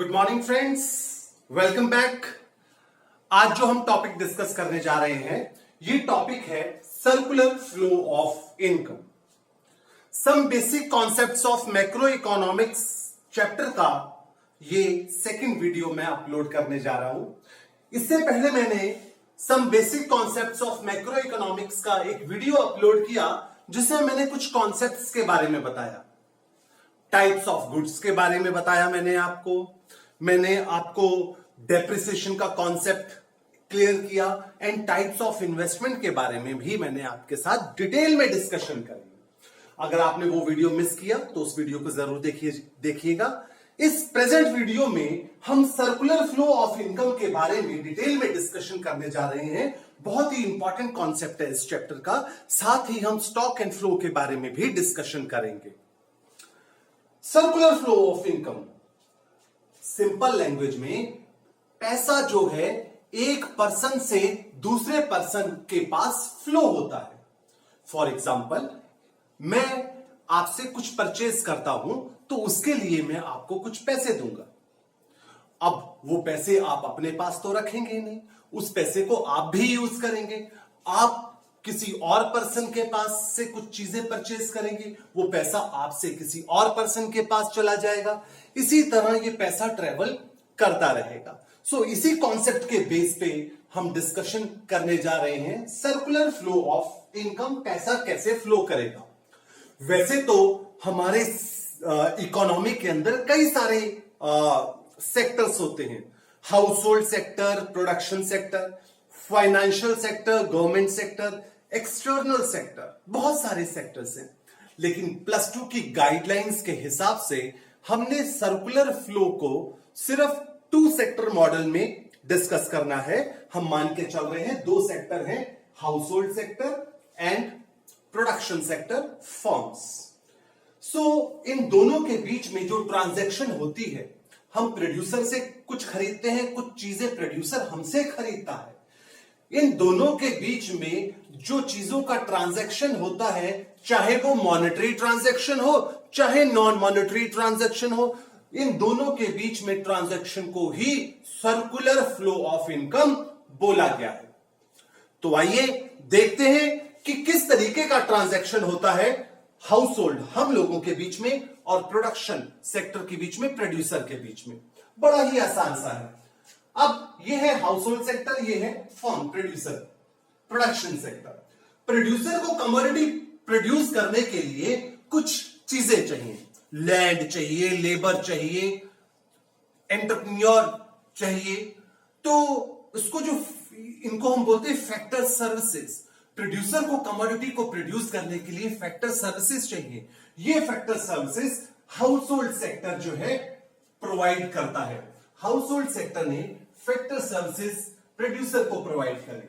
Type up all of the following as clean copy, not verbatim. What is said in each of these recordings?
Good morning friends, welcome back. आज जो हम टॉपिक डिस्कस करने जा रहे हैं ये टॉपिक है circular flow of income. Some basic concepts of macroeconomics chapter का ये सेकंड वीडियो मैं अपलोड करने जा रहा हूं। इससे पहले मैंने some basic concepts of macroeconomics का एक वीडियो अपलोड किया जिसमें मैंने कुछ कॉन्सेप्ट्स के बारे में बताया, टाइप्स ऑफ गुड्स के बारे में बताया। मैंने आपको डेप्रिसिएशन का कॉन्सेप्ट क्लियर किया एंड टाइप्स ऑफ इन्वेस्टमेंट के बारे में भी मैंने आपके साथ डिटेल में डिस्कशन करी। अगर आपने वो वीडियो मिस किया तो उस वीडियो को जरूर देखिएगा। इस प्रेजेंट वीडियो में हम सर्कुलर फ्लो ऑफ इनकम के बारे में डिटेल में डिस्कशन करने जा रहे हैं। बहुत ही इंपॉर्टेंट कॉन्सेप्ट है इस चैप्टर का। साथ ही हम स्टॉक एंड फ्लो के बारे में भी डिस्कशन करेंगे। Circular flow of income simple language में पैसा जो है एक पर्सन से दूसरे पर्सन के पास फ्लो होता है। फॉर एग्जाम्पल, मैं आपसे कुछ परचेज करता हूं तो उसके लिए मैं आपको कुछ पैसे दूंगा। अब वो पैसे आप अपने पास तो रखेंगे नहीं, उस पैसे को आप भी यूज करेंगे। आप किसी और पर्सन के पास से कुछ चीजें परचेज करेंगे, वो पैसा आपसे किसी और पर्सन के पास चला जाएगा। इसी तरह ये पैसा ट्रेवल करता रहेगा। सो इसी कॉन्सेप्ट के बेस पे हम डिस्कशन करने जा रहे हैं सर्कुलर फ्लो ऑफ इनकम, पैसा कैसे फ्लो करेगा। वैसे तो हमारे इकोनॉमी के अंदर कई सारे सेक्टर्स होते हैं, household sector, production sector, financial sector, government sector, external sector, बहुत सारे सेक्टर्स हैं। लेकिन +2 की गाइडलाइंस के हिसाब से हमने सर्कुलर फ्लो को सिर्फ 2 सेक्टर मॉडल में डिस्कस करना है। हम मान के चल रहे हैं 2 सेक्टर हैं, household sector and production sector firms. So इन दोनों के बीच में जो ट्रांजैक्शन होती है, हम प्रोड्यूसर से कुछ खरीदते हैं, कुछ चीजें प्रोड्यूसर हमसे खरीदता है। इन दोनों के बीच में जो चीजों का ट्रांजैक्शन होता है, चाहे वो मॉनेटरी ट्रांजैक्शन हो चाहे नॉन मॉनेटरी ट्रांजैक्शन हो, इन दोनों के बीच में ट्रांजैक्शन को ही सर्कुलर फ्लो ऑफ इनकम बोला गया है। तो आइए देखते हैं कि किस तरीके का ट्रांजैक्शन होता है हाउस होल्ड, हम लोगों के बीच में, और प्रोडक्शन सेक्टर के बीच में, प्रोड्यूसर के बीच में। बड़ा ही आसान सा है। अब ये है हाउस होल्ड सेक्टर, ये है firm producer, production sector. Producer को कमोडिटी प्रोड्यूस करने के लिए कुछ चीजें चाहिए, लैंड चाहिए, लेबर चाहिए, एंटरप्रेन्योर चाहिए। तो इसको जो इनको हम बोलते हैं फैक्टर सर्विसेज। प्रोड्यूसर को कमोडिटी को प्रोड्यूस करने के लिए फैक्टर सर्विसेज चाहिए। ये factor services house hold sector जो है प्रोवाइड करता है। हाउस होल्ड सेक्टर ने फैक्टर सर्विसेज प्रोड्यूसर को प्रोवाइड करें,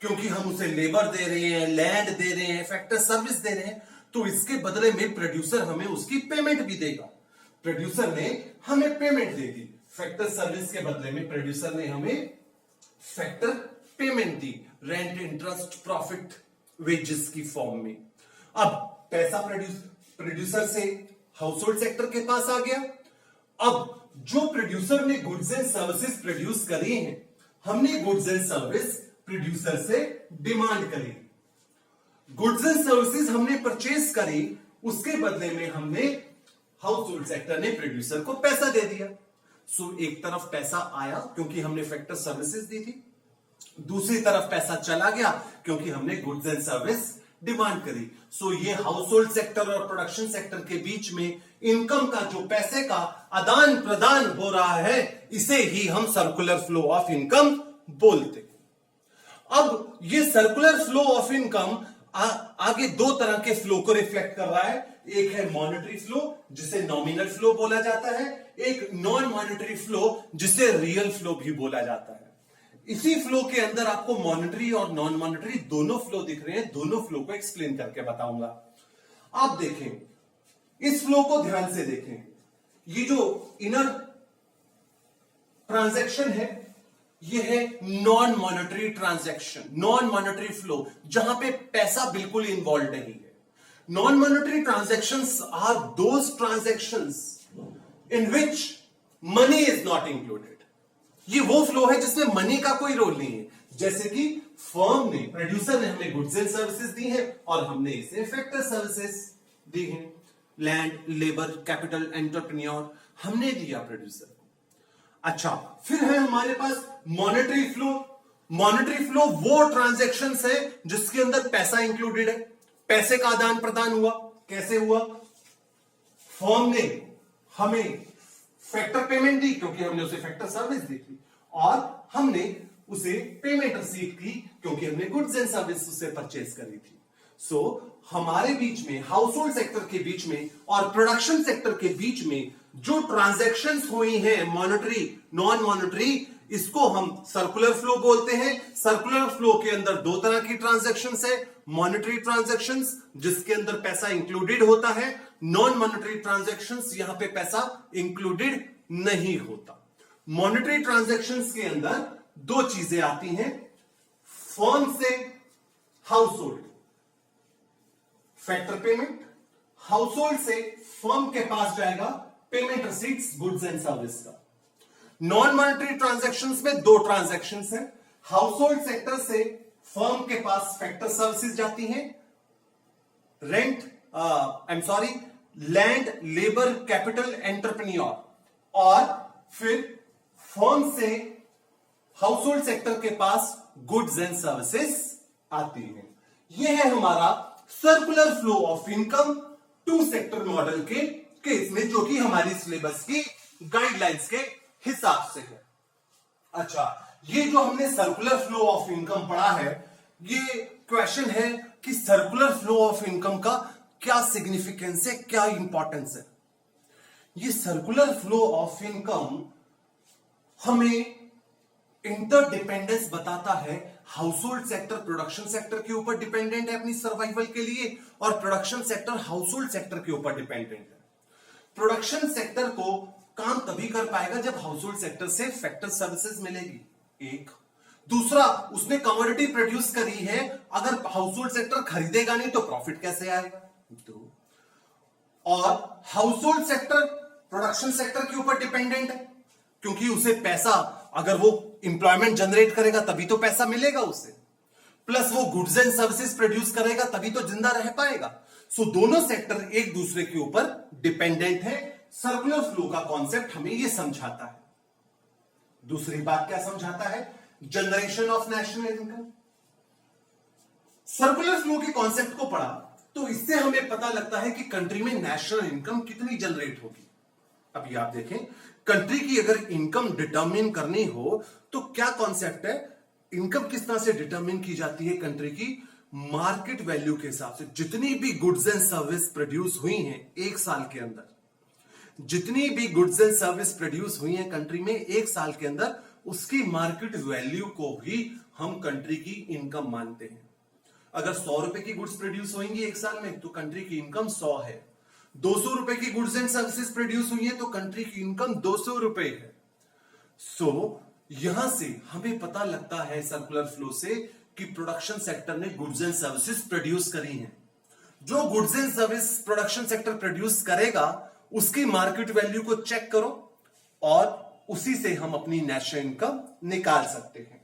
क्योंकि हम उसे लेबर दे रहे हैं, लैंड दे रहे हैं, फैक्टर सर्विस दे रहे हैं, तो इसके बदले में प्रोड्यूसर हमें उसकी पेमेंट भी देगा। प्रोड्यूसर ने हमें पेमेंट दे दी, फैक्टर सर्विस के बदले में प्रोड्यूसर ने हमें फैक्टर पेमेंट दी, रेंट, इंटरेस्ट, प्रॉफिट, वेजेस की फॉर्म में। अब पैसा प्रोड्यूसर से हाउस होल्ड सेक्टर के पास आ गया। अब जो प्रोड्यूसर ने गुड्स एंड सर्विसेज प्रोड्यूस करी हैं, हमने गुड्स एंड सर्विस प्रोड्यूसर से डिमांड करी। गुड्स एंड सर्विसेज हमने परचेज करी, उसके बदले में हमने हाउस होल्ड सेक्टर ने प्रोड्यूसर को पैसा दे दिया। सो एक तरफ पैसा आया क्योंकि हमने फैक्टर सर्विसेज दी थी, दूसरी तरफ पैसा चला गया क्योंकि हमने गुड्स एंड सर्विस डिमांड करी। सो ये हाउस होल्ड सेक्टर और प्रोडक्शन सेक्टर के बीच में इनकम का जो पैसे का आदान प्रदान हो रहा है, इसे ही हम सर्कुलर फ्लो ऑफ इनकम बोलते हैं। अब ये सर्कुलर फ्लो ऑफ इनकम आगे 2 तरह के फ्लो को रिफ्लेक्ट कर रहा है। एक है मॉनेटरी फ्लो, जिसे नॉमिनल फ्लो बोला जाता है, एक नॉन मॉनेटरी फ्लो जिसे रियल फ्लो भी बोला जाता है। इसी फ्लो के अंदर आपको मॉनेटरी और नॉन मॉनेटरी दोनों फ्लो दिख रहे हैं। दोनों फ्लो को एक्सप्लेन करके बताऊंगा। आप देखें, इस फ्लो को ध्यान से देखें। ये जो इनर ट्रांजैक्शन है, ये है non monetary transaction, non monetary flow, जहां पे पैसा बिल्कुल इन्वॉल्व नहीं है। Non monetary transactions are those transactions in which money is not included. ये वो फ्लो है जिसमें मनी का कोई रोल नहीं है, जैसे कि फर्म ने, प्रोड्यूसर ने हमें गुड्स एंड सर्विसेज दी है और हमने इसे फैक्टर सर्विसेज दी है। लैंड, लेबर, कैपिटल, एंटरप्रेन्योर हमने दिया प्रोड्यूसर को। अच्छा, फिर है हमारे पास मॉनेटरी फ्लो। मॉनेटरी फ्लो वो ट्रांजैक्शंस है जिसके अंदर पैसा इंक्लूडेड है। पैसे का आदान प्रदान हुआ। कैसे हुआ? फर्म ने हमें फैक्टर पेमेंट दी क्योंकि हमने उसे फैक्टर सर्विस दी थी, और हमने उसे पेमेंट रिसीव की क्योंकि हमने गुड्स एंड सर्विस उससे परचेज करी थी। सो हमारे बीच में, हाउस होल्ड सेक्टर के बीच में और प्रोडक्शन सेक्टर के बीच में जो ट्रांजैक्शंस हुई हैं, मॉनेटरी, नॉन मॉनेटरी, इसको हम सर्कुलर फ्लो बोलते हैं। सर्कुलर फ्लो के अंदर दो तरह की ट्रांजैक्शंस है, मॉनेटरी ट्रांजैक्शंस जिसके अंदर पैसा इंक्लूडेड होता है, नॉन मॉनेटरी ट्रांजैक्शंस यहां पे पैसा इंक्लूडेड नहीं होता। मॉनेटरी ट्रांजैक्शंस के अंदर दो चीजें आती हैं, फर्म से house hold factor payment, house hold से फर्म के पास जाएगा payment receipts goods and service का। नॉन मॉनेटरी ट्रांजैक्शंस में दो ट्रांजैक्शंस हैं, हाउस होल्ड सेक्टर से फर्म के पास फैक्टर सर्विसेज जाती हैं, rent, land, labour, capital, entrepreneur, और फिर फर्म से हाउस होल्ड सेक्टर के पास गुड्स एंड सर्विसेज आती हैं। यह है हमारा circular flow of income two sector model के केस में, जो कि हमारी सिलेबस की गाइडलाइंस के हिसाब से है। अच्छा, ये जो हमने सर्कुलर फ्लो ऑफ इनकम पढ़ा है, ये क्वेश्चन है कि सर्कुलर फ्लो ऑफ इनकम का क्या सिग्निफिकेंस है, क्या इंपॉर्टेंस है। ये सर्कुलर फ्लो ऑफ इनकम हमें इंटरडिपेंडेंस बताता है। House hold sector production sector के ऊपर डिपेंडेंट है अपनी सर्वाइवल के लिए, और production sector house hold sector के ऊपर डिपेंडेंट है। प्रोडक्शन सेक्टर को काम तभी कर पाएगा जब हाउस होल्ड सेक्टर से फैक्टर सर्विसेज मिलेगी, एक। दूसरा, उसने कमोडिटी प्रोड्यूस करी है, अगर हाउस होल्ड सेक्टर खरीदेगा नहीं तो प्रॉफिट कैसे आएगा, दो। और house hold sector production sector के ऊपर डिपेंडेंट है क्योंकि उसे पैसा, अगर वो इंप्लॉयमेंट जनरेट करेगा तभी तो पैसा मिलेगा उसे, प्लस वो गुड्स एंड सर्विसेज प्रोड्यूस करेगा तभी तो जिंदा रह पाएगा। सो दोनों सेक्टर एक दूसरे के ऊपर डिपेंडेंट है। सर्कुलर फ्लो का कॉन्सेप्ट हमें यह समझाता है। दूसरी बात क्या समझाता है? Generation of national income. Circular flow के कॉन्सेप्ट को पढ़ा तो इससे हमें पता लगता है कि कंट्री में नेशनल इनकम कितनी जनरेट होगी। अभी आप देखें, कंट्री की अगर इनकम डिटरमिन करनी हो तो क्या कॉन्सेप्ट है? इनकम किस तरह से डिटरमिन की जाती है कंट्री की? मार्केट वैल्यू के हिसाब से। जितनी भी गुड्स एंड सर्विस प्रोड्यूस हुई हैं एक साल के अंदर, जितनी भी गुड्स एंड सर्विस प्रोड्यूस हुई हैं कंट्री में एक साल के अंदर, उसकी मार्केट वैल्यू को ही हम कंट्री की इनकम मानते हैं। अगर 100 रुपए की गुड्स प्रोड्यूस होंगी एक साल में तो कंट्री की इनकम 100 है। 200 रुपए की गुड्स एंड सर्विसेज प्रोड्यूस हुई है तो कंट्री की इनकम 200 रुपए है। सो यहां से हमें पता लगता है सर्कुलर फ्लो से कि प्रोडक्शन सेक्टर ने गुड्स एंड सर्विसेज प्रोड्यूस करी हैं। जो goods and service production sector produce करेगा उसकी मार्केट वैल्यू को चेक करो और उसी से हम अपनी नेशनल इनकम निकाल सकते हैं।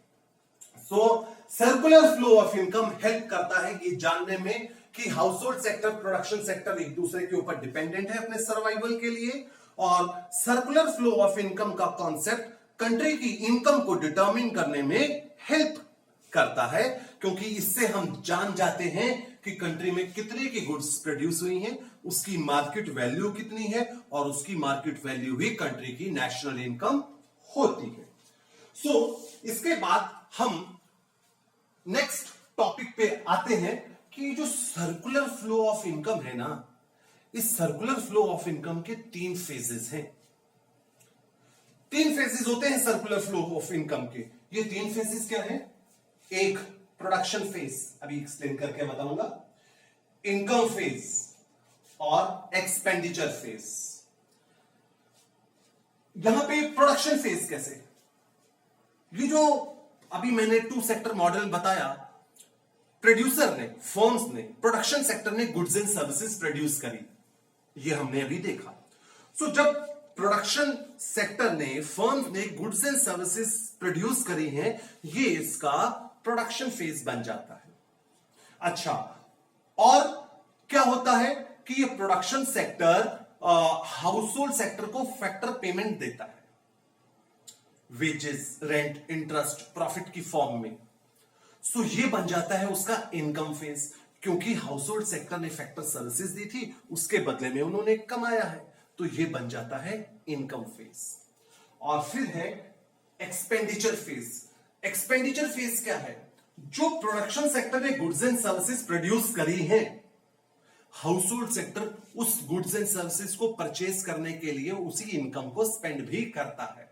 So circular flow of income help करता है ये जानने में कि household sector production sector एक दूसरे के ऊपर डिपेंडेंट है अपने सर्वाइवल के लिए, और सर्कुलर फ्लो ऑफ इनकम का कॉन्सेप्ट कंट्री की इनकम को डिटरमिन करने में हेल्प करता है, क्योंकि इससे हम जान जाते हैं कि कंट्री में कितने की गुड्स प्रोड्यूस हुई हैं, उसकी मार्केट वैल्यू कितनी है, और उसकी मार्केट वैल्यू ही कंट्री की नेशनल इनकम होती है। सो इसके बाद हम नेक्स्ट टॉपिक पे आते हैं कि जो सर्कुलर फ्लो ऑफ इनकम है ना, इस सर्कुलर फ्लो ऑफ इनकम के 3 फेजेस हैं। 3 फेजेस होते हैं सर्कुलर फ्लो ऑफ इनकम के। ये 3 फेजेस क्या हैं? एक प्रोडक्शन फेज, अभी एक्सप्लेन करके बताऊंगा, इनकम फेज और एक्सपेंडिचर फेज। यहां पे प्रोडक्शन फेज कैसे? ये जो अभी मैंने 2 सेक्टर मॉडल बताया, प्रोड्यूसर ने, फर्म्स ने, प्रोडक्शन सेक्टर ने गुड्स एंड सर्विसेज प्रोड्यूस करी, ये हमने अभी देखा। सो जब प्रोडक्शन सेक्टर ने, फर्म ने गुड्स एंड सर्विसेज प्रोड्यूस करी हैं, ये इसका प्रोडक्शन फेज बन जाता है। अच्छा, और क्या होता है कि ये production sector house hold sector को फैक्टर पेमेंट देता है, वेजेस, रेंट, इंटरेस्ट, प्रॉफिट की फॉर्म में। सो ये बन जाता है उसका इनकम फेज, क्योंकि हाउस होल्ड सेक्टर ने फैक्टर सर्विसेज दी थी, उसके बदले में उन्होंने कमाया है, तो ये बन जाता है इनकम फेज। और फिर है एक्सपेंडिचर फेज। एक्सपेंडिचर फेज क्या है? जो प्रोडक्शन सेक्टर ने गुड्स एंड सर्विसेज प्रोड्यूस करी हैं, हाउस होल्ड सेक्टर उस गुड्स एंड सर्विसेज को परचेज करने के लिए उसी इनकम को स्पेंड भी करता है।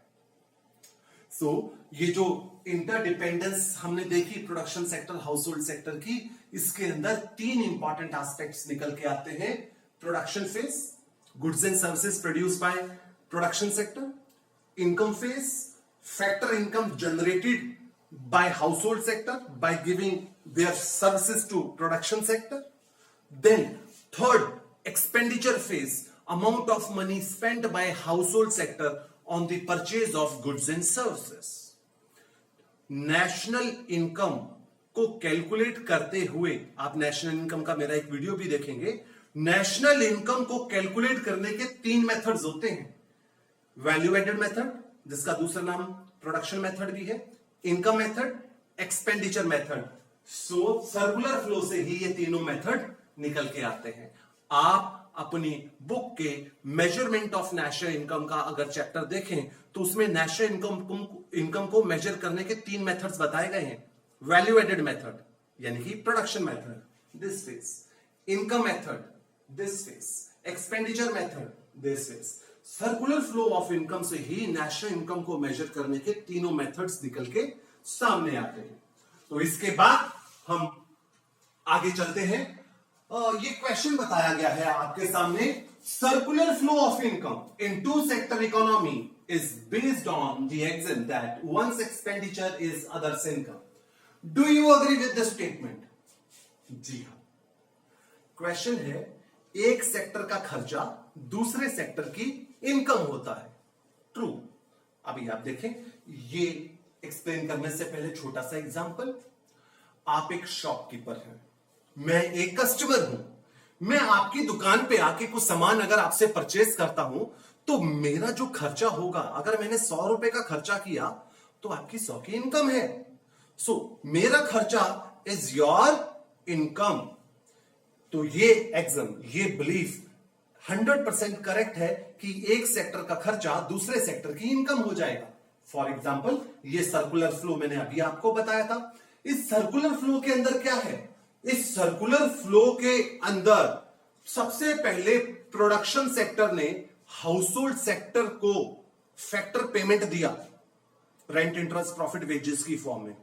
सो ये जो इंटरडिपेंडेंस हमने देखी production sector house hold sector की, इसके अंदर तीन इंपॉर्टेंट एस्पेक्ट्स निकल के आते हैं। Production phase, goods and services produce by production sector; income phase, factor income generated by household sector by giving their services to production sector. Then third, expenditure phase, amount of money spent by household sector on the purchase of goods and services. National income को calculate करते हुए, आप national income का मेरा एक video भी देखेंगे, national income को कैलकुलेट करने के तीन मेथड्स होते हैं। वैल्यू एडेड मेथड, जिसका दूसरा नाम प्रोडक्शन मेथड भी है, इनकम मेथड, एक्सपेंडिचर मेथड। सो सर्कुलर फ्लो से ही ये तीनों मेथड निकल के आते हैं। आप अपनी बुक के मेजरमेंट ऑफ नेशनल इनकम का अगर चैप्टर देखें तो उसमें नेशनल इनकम को मेजर करने के तीन मेथड्स बताए गए हैं। वैल्यू एडेड मेथड यानी कि production method, this phase; income method, this phase; expenditure method, this phase. Circular flow of income से ही नेशनल इनकम को मेजर करने के तीनों मेथड्स निकल के सामने आते हैं। तो इसके बाद हम आगे चलते हैं। ये क्वेश्चन बताया गया है आपके सामने, circular flow of income in two sector economy is based on the axiom that one's expenditure is others income. Do you agree with this statement? जी हां। क्वेश्चन है, एक सेक्टर का खर्चा दूसरे सेक्टर की इनकम होता है, ट्रू। अभी आप देखें, ये एक्सप्लेन करने से पहले छोटा सा एग्जांपल। आप एक शॉपकीपर हैं, मैं एक कस्टमर हूं। मैं आपकी दुकान पे आके कुछ सामान अगर आपसे परचेज करता हूं तो मेरा जो खर्चा होगा, अगर मैंने 100 रुपए का खर्चा किया तो आपकी 100 की इनकम है। सो मेरा खर्चा इज योर इनकम। तो ये एग्जाम, ये बिलीफ 100% करेक्ट है कि एक सेक्टर का खर्चा दूसरे सेक्टर की इनकम हो जाएगा। फॉर एग्जाम्पल, ये सर्कुलर फ्लो मैंने अभी आपको बताया था। इस सर्कुलर फ्लो के अंदर क्या है? इस सर्कुलर फ्लो के अंदर सबसे पहले प्रोडक्शन सेक्टर ने हाउस होल्ड सेक्टर को फैक्टर पेमेंट दिया, रेंट, इंटरेस्ट, प्रॉफिट, वेजेस की फॉर्म में।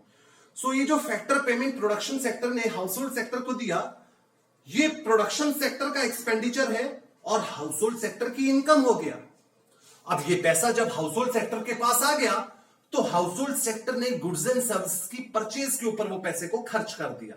सो ये जो फैक्टर पेमेंट प्रोडक्शन सेक्टर ने हाउस होल्ड सेक्टर को दिया, ये प्रोडक्शन सेक्टर का एक्सपेंडिचर है और हाउस होल्ड सेक्टर की इनकम हो गया। अब ये पैसा जब हाउस होल्ड सेक्टर के पास आ गया तो हाउस होल्ड सेक्टर ने गुड्स एंड सर्विसेज की परचेज के ऊपर वो पैसे को खर्च कर दिया।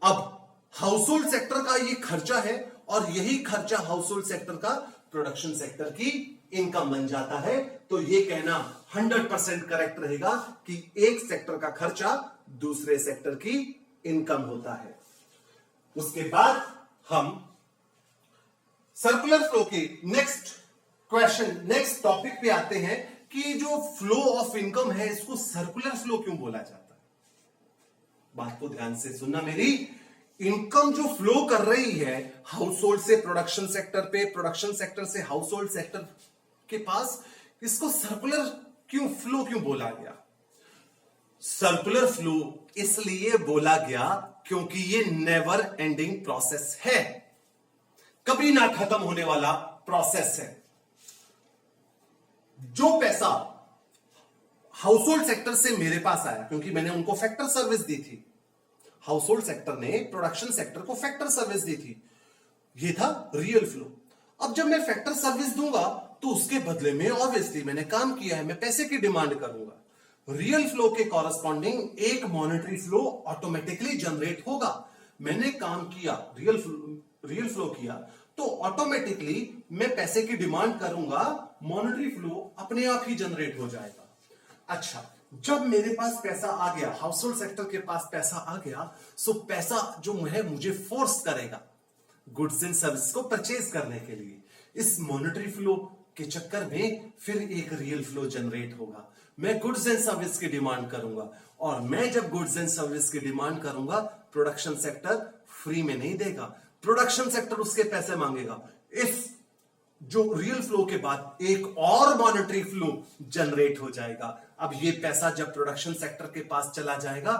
अब हाउस होल्ड सेक्टर का ये खर्चा है और यही खर्चा हाउस होल्ड सेक्टर का प्रोडक्शन सेक्टर की इनकम बन जाता है। तो ये कहना 100% करेक्ट रहेगा कि एक सेक्टर का खर्चा दूसरे सेक्टर की इनकम होता है। उसके बाद हम सर्कुलर फ्लो के नेक्स्ट क्वेश्चन, नेक्स्ट टॉपिक पे आते हैं कि जो फ्लो ऑफ इनकम है इसको सर्कुलर फ्लो क्यों बोला जाता है। बात को ध्यान से सुनना मेरी। इनकम जो फ्लो कर रही है हाउस होल्ड से प्रोडक्शन सेक्टर पे, प्रोडक्शन सेक्टर से हाउस होल्ड सेक्टर के पास, इसको सर्कुलर फ्लो क्यों बोला गया? सर्कुलर फ्लो इसलिए बोला गया क्योंकि ये नेवर एंडिंग प्रोसेस है, कभी ना खत्म होने वाला प्रोसेस है। जो पैसा हाउस होल्ड सेक्टर से मेरे पास आया, क्योंकि मैंने उनको फैक्टर सर्विस दी थी, हाउस होल्ड सेक्टर ने प्रोडक्शन सेक्टर को फैक्टर सर्विस दी थी, ये था रियल फ्लो। अब जब मैं फैक्टर सर्विस दूंगा तो उसके बदले में ऑब्वियसली मैंने काम किया है, मैं पैसे की डिमांड करूंगा। रियल फ्लो के कॉरस्पॉन्डिंग एक मॉनेटरी फ्लो ऑटोमेटिकली जनरेट होगा। मैंने काम किया, रियल फ्लो किया, तो ऑटोमेटिकली मैं पैसे की डिमांड करूंगा, मॉनेटरी फ्लो अपने आप ही जनरेट हो जाएगा। अच्छा, जब मेरे पास पैसा आ गया, हाउस होल्ड सेक्टर के पास पैसा आ गया, सो पैसा जो है मुझे फोर्स करेगा गुड्स एंड सर्विस को परचेज करने के लिए। इस मॉनेटरी फ्लो के चक्कर में फिर एक रियल फ्लो जनरेट होगा। मैं गुड्स एंड सर्विस की डिमांड करूंगा, और मैं जब गुड्स एंड सर्विस की डिमांड करूंगा, प्रोडक्शन सेक्टर फ्री में नहीं देगा, प्रोडक्शन सेक्टर उसके पैसे मांगेगा। इस जो रियल फ्लो के बाद एक और मॉनेटरी फ्लो जनरेट हो जाएगा। अब ये पैसा जब प्रोडक्शन सेक्टर के पास चला जाएगा,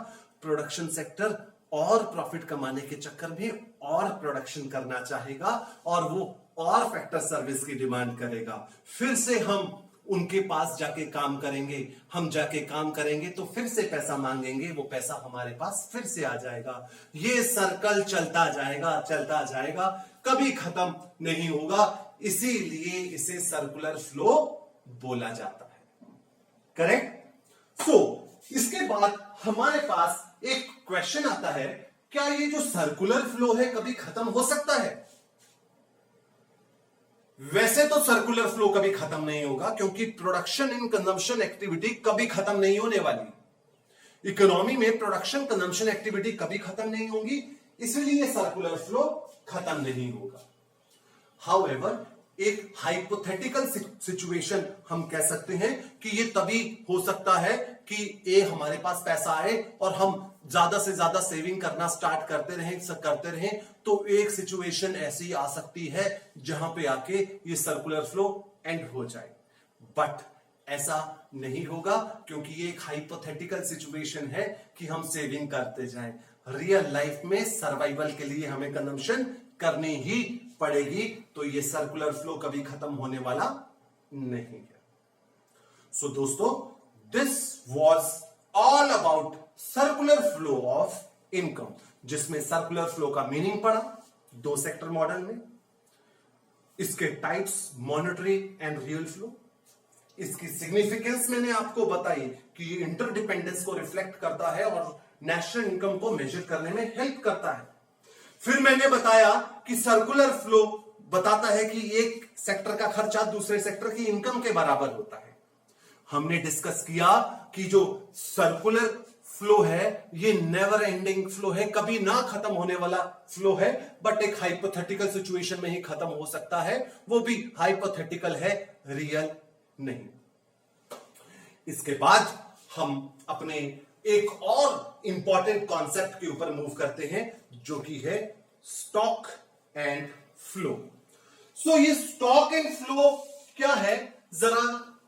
प्रोडक्शन सेक्टर और प्रॉफिट कमाने के चक्कर में और प्रोडक्शन करना चाहेगा, और वो और फैक्टर सर्विस की डिमांड करेगा। फिर से हम उनके पास जाके काम करेंगे, हम जाके काम करेंगे तो फिर से पैसा मांगेंगे, वो पैसा हमारे पास फिर से आ जाएगा। ये सर्कल चलता जाएगा, कभी खत्म नहीं होगा। इसीलिए इसे सर्कुलर फ्लो बोला जाता है। करेक्ट? इसके बाद हमारे पास एक क्वेश्चन आता है, क्या ये जो सर्कुलर फ्लो है कभी खत्म हो सकता है? वैसे तो सर्कुलर फ्लो कभी खत्म नहीं होगा, क्योंकि प्रोडक्शन एंड कंजम्पशन एक्टिविटी कभी खत्म नहीं होने वाली। इकोनॉमी में प्रोडक्शन कंजम्पशन एक्टिविटी कभी खत्म नहीं होगी, इसलिए सर्कुलर फ्लो खत्म नहीं होगा। हाउएवर, एक हाइपोथेटिकल सिचुएशन हम कह सकते हैं कि ये तभी हो सकता है कि हमारे पास पैसा आए और हम ज्यादा से ज्यादा सेविंग करना स्टार्ट करते रहें, तो एक सिचुएशन ऐसी आ सकती है जहां पे आके ये सर्कुलर फ्लो एंड हो जाए। बट ऐसा नहीं होगा, क्योंकि ये एक हाइपोथेटिकल सिचुएशन है कि हम सेविंग करते जाएं। रियल लाइफ में सर्वाइवल के लिए हमें कंजम्पशन करनी ही पड़ेगी, तो ये सर्कुलर फ्लो कभी खत्म होने वाला नहीं है। सो दोस्तों, this was all about circular flow of income, जिसमें सर्कुलर फ्लो का मीनिंग पढ़ा 2 सेक्टर मॉडल में, इसके types monetary and real flow, इसकी सिग्निफिकेंस मैंने आपको बताई कि ये इंटरडिपेंडेंस को रिफ्लेक्ट करता है और नेशनल इनकम को मेजर करने में हेल्प करता है। फिर मैंने बताया कि सर्कुलर फ्लो बताता है कि एक सेक्टर का खर्चा दूसरे सेक्टर की इनकम के बराबर होता है। हमने डिस्कस किया कि जो सर्कुलर फ्लो है ये नेवर एंडिंग फ्लो है, कभी ना खत्म होने वाला फ्लो है, बट एक हाइपोथेटिकल सिचुएशन में ही खत्म हो सकता है, वो भी हाइपोथेटिकल है, रियल नहीं। इसके बाद हम अपने एक और इंपॉर्टेंट कॉन्सेप्ट के ऊपर मूव करते हैं, जो कि है स्टॉक एंड फ्लो। ये स्टॉक एंड फ्लो क्या है, जरा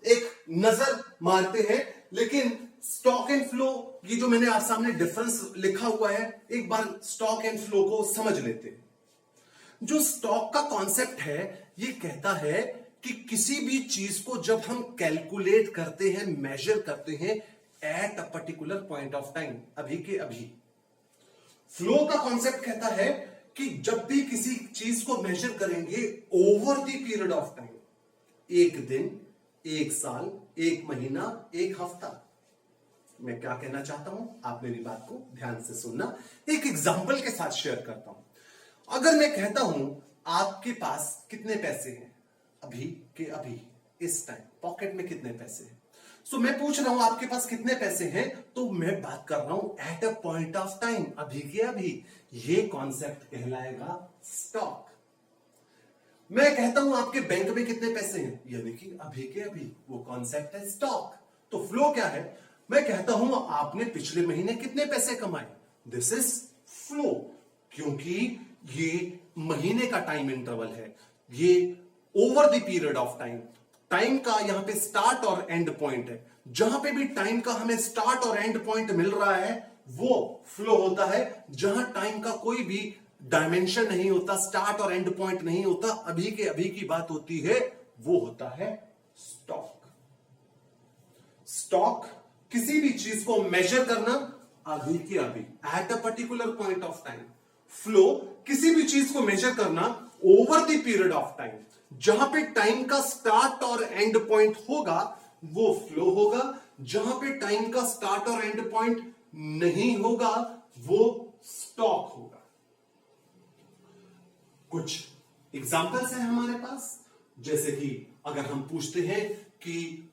एक नजर मारते हैं। लेकिन स्टॉक एंड फ्लो, ये जो मैंने आप सामने डिफरेंस लिखा हुआ है, एक बार स्टॉक एंड फ्लो को समझ लेते हैं। जो स्टॉक का कॉन्सेप्ट है, ये कहता है कि किसी भी चीज को जब हम कैलकुलेट करते हैं, मेजर करते हैं at a particular point of time, अभी के अभी। फ्लो का कॉन्सेप्ट कहता है कि जब भी किसी चीज को मेजर करेंगे over the period of time, एक दिन, एक साल, एक महीना, एक हफ्ता। मैं क्या कहना चाहता हूं, आप मेरी बात को ध्यान से सुनना। एक एग्जांपल के साथ शेयर करता हूं। अगर मैं कहता हूं आपके पास कितने पैसे हैं, अभी के अभी, इस टाइम पॉकेट में कितने पैसे हैं, मैं पूछ रहा हूं आपके पास कितने पैसे हैं, तो मैं बात कर रहा हूं eight a point of time, अभी के अभी। ये कॉन्सेप्ट कहलाएगा स्टॉक। मैं कहता हूं आपके बैंक में कितने पैसे हैं, यानी कि अभी के अभी, वो कॉन्सेप्ट है स्टॉक। तो फ्लो क्या है, मैं कहता हूं आपने पिछले महीने कितने पैसे कमाए, दिस इज फ्लो, क्योंकि ये महीने का टाइम इंटरवल है, ये over the period of time. Time का यहां पे स्टार्ट और एंड पॉइंट है, जहां पे भी टाइम का हमें स्टार्ट और एंड पॉइंट मिल रहा है वो फ्लो होता है। जहां टाइम का कोई भी डायमेंशन नहीं होता, स्टार्ट और एंड पॉइंट नहीं होता, अभी के अभी की बात होती है, वो होता है स्टॉक। स्टॉक किसी भी चीज को मेजर करना अभी के अभी, eight a particular point of time. Flow किसी भी चीज को मेजर करना over the period of time, जहां पे टाइम का स्टार्ट और एंड पॉइंट होगा वो फ्लो होगा, जहां पे टाइम का स्टार्ट और एंड पॉइंट नहीं होगा वो स्टॉक होगा। कुछ एग्जाम्पल्स हैं हमारे पास, जैसे कि अगर हम पूछते हैं कि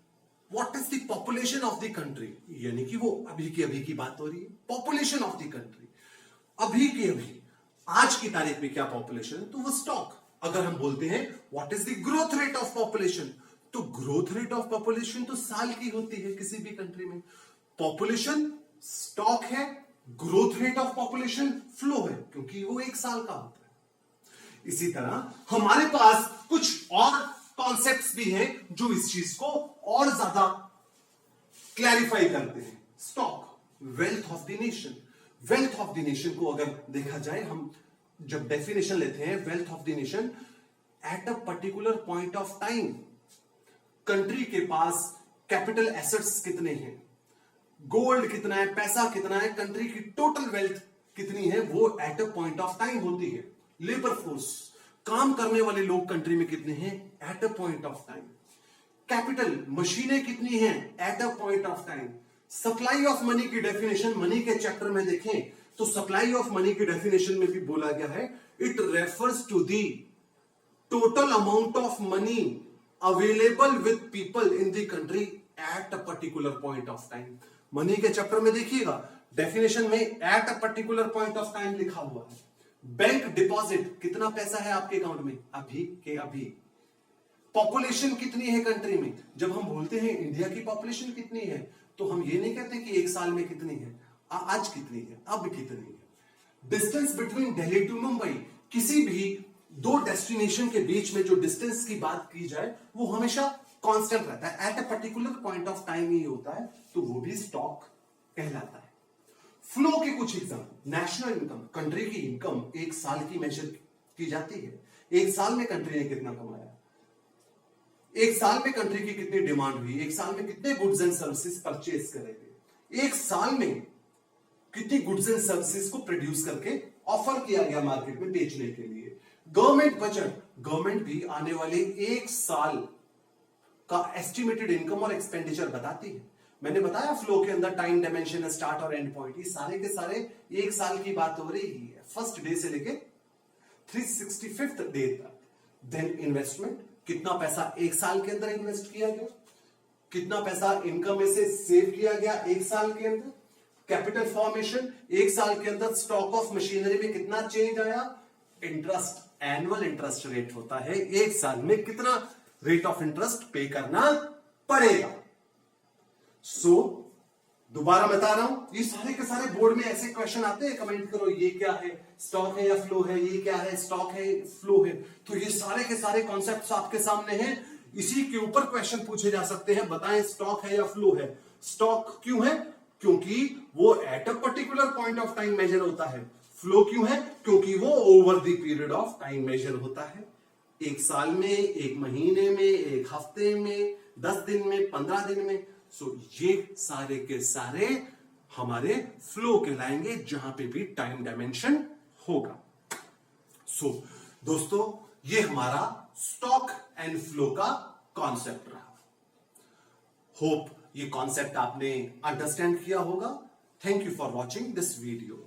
what is the population of the country, यानी कि वो अभी की बात हो रही है, पॉपुलेशन ऑफ द कंट्री अभी के अभी आज की तारीख में क्या पॉपुलेशन है, तो वो स्टॉक। अगर हम बोलते हैं what is the growth rate of population, तो ग्रोथ रेट ऑफ पॉपुलेशन तो साल की होती है किसी भी कंट्री में। पॉपुलेशन स्टॉक है, growth rate of population flow है, क्योंकि वो एक साल का होता है। इसी तरह हमारे पास कुछ और कॉन्सेप्ट्स भी हैं जो इस चीज को और ज्यादा क्लैरिफाई करते हैं। Stock, wealth of the nation. Wealth of the nation को अगर देखा जाए, हम जब डेफिनेशन लेते हैं wealth of the nation, eight a particular point of time country के पास कैपिटल एसेट्स कितने हैं, गोल्ड कितना है, पैसा कितना है, कंट्री की टोटल वेल्थ कितनी है, वो at a point of time होती है। लेबर फोर्स, काम करने वाले लोग कंट्री में कितने हैं, at a point of time. Capital, मशीनें कितनी हैं, at a point of time. Supply of money की डेफिनेशन मनी के चैप्टर में देखें तो सप्लाई ऑफ मनी की डेफिनेशन में भी बोला गया है, it refers to the total amount of money available with people in the country at a particular point of time. Money के चैप्टर में देखिएगा डेफिनेशन में at a particular point of time लिखा हुआ है। बैंक डिपॉजिट, कितना पैसा है आपके अकाउंट में अभी के अभी। पॉपुलेशन कितनी है कंट्री में, जब हम बोलते हैं इंडिया की पॉपुलेशन कितनी है तो हम ये नहीं कहते कि एक साल में कितनी है, आज कितनी है, अब कितनी है। Distance between Delhi to Mumbai, किसी भी दो डेस्टिनेशन के बीच में जो डिस्टेंस की बात की जाए वो हमेशा कांस्टेंट रहता है, at a particular point of time ही होता है, तो वो भी स्टॉक कहलाता है। फ्लो के कुछ एग्जाम्पल, नेशनल इनकम, कंट्री की इनकम एक साल की मेजर की जाती है। एक साल में कंट्री ने कितना कमाया, एक साल में कंट्री की कितनी डिमांड हुई, एक साल में कितने गुड्स एंड सर्विसेज परचेज करेंगे, एक साल में कितनी गुड्स एंड सर्विसेज को प्रोड्यूस करके ऑफर किया गया मार्केट में बेचने के लिए। गवर्नमेंट बजट, गवर्नमेंट भी आने वाले एक साल का एस्टिमेटेड इनकम और एक्सपेंडिचर बताती है। मैंने बताया फ्लो के अंदर टाइम डायमेंशन, स्टार्ट और एंड पॉइंट, ये सारे के सारे एक साल की बात हो रही है, फर्स्ट डे से लेके 365th डे तक। देन इन्वेस्टमेंट, कितना पैसा एक साल के अंदर इन्वेस्ट किया गया, कितना पैसा इनकम में से सेव किया गया एक साल के अंदर। कैपिटल फॉर्मेशन, एक साल के अंदर स्टॉक ऑफ मशीनरी में कितना चेंज आया। इंटरेस्ट, एनुअल इंटरेस्ट रेट होता है, एक साल में कितना रेट ऑफ इंटरेस्ट पे करना पड़ेगा। सो दोबारा बता रहा हूं, ये सारे के सारे बोर्ड में ऐसे क्वेश्चन आते हैं, कमेंट करो ये क्या है, स्टॉक है या फ्लो है, ये क्या है, स्टॉक है फ्लो है। तो ये सारे के सारे कॉन्सेप्ट्स आपके सामने हैं, इसी के ऊपर क्वेश्चन पूछे जा सकते हैं, बताएं स्टॉक है या फ्लो है। स्टॉक क्यों है, क्योंकि वो at a particular point of time measure होता है। फ्लो क्यों है, क्योंकि वो over the period of time measure होता है, एक साल में, एक महीने में, एक हफ्ते में, 10 दिन में, 15 दिन में। सो ये सारे के सारे हमारे फ्लो कहलाएंगे, जहां पे भी टाइम डायमेंशन होगा। सो दोस्तों, ये हमारा स्टॉक एंड फ्लो का कॉन्सेप्ट रहा। होप ये कॉन्सेप्ट आपने अंडरस्टैंड किया होगा। Thank you for watching this video.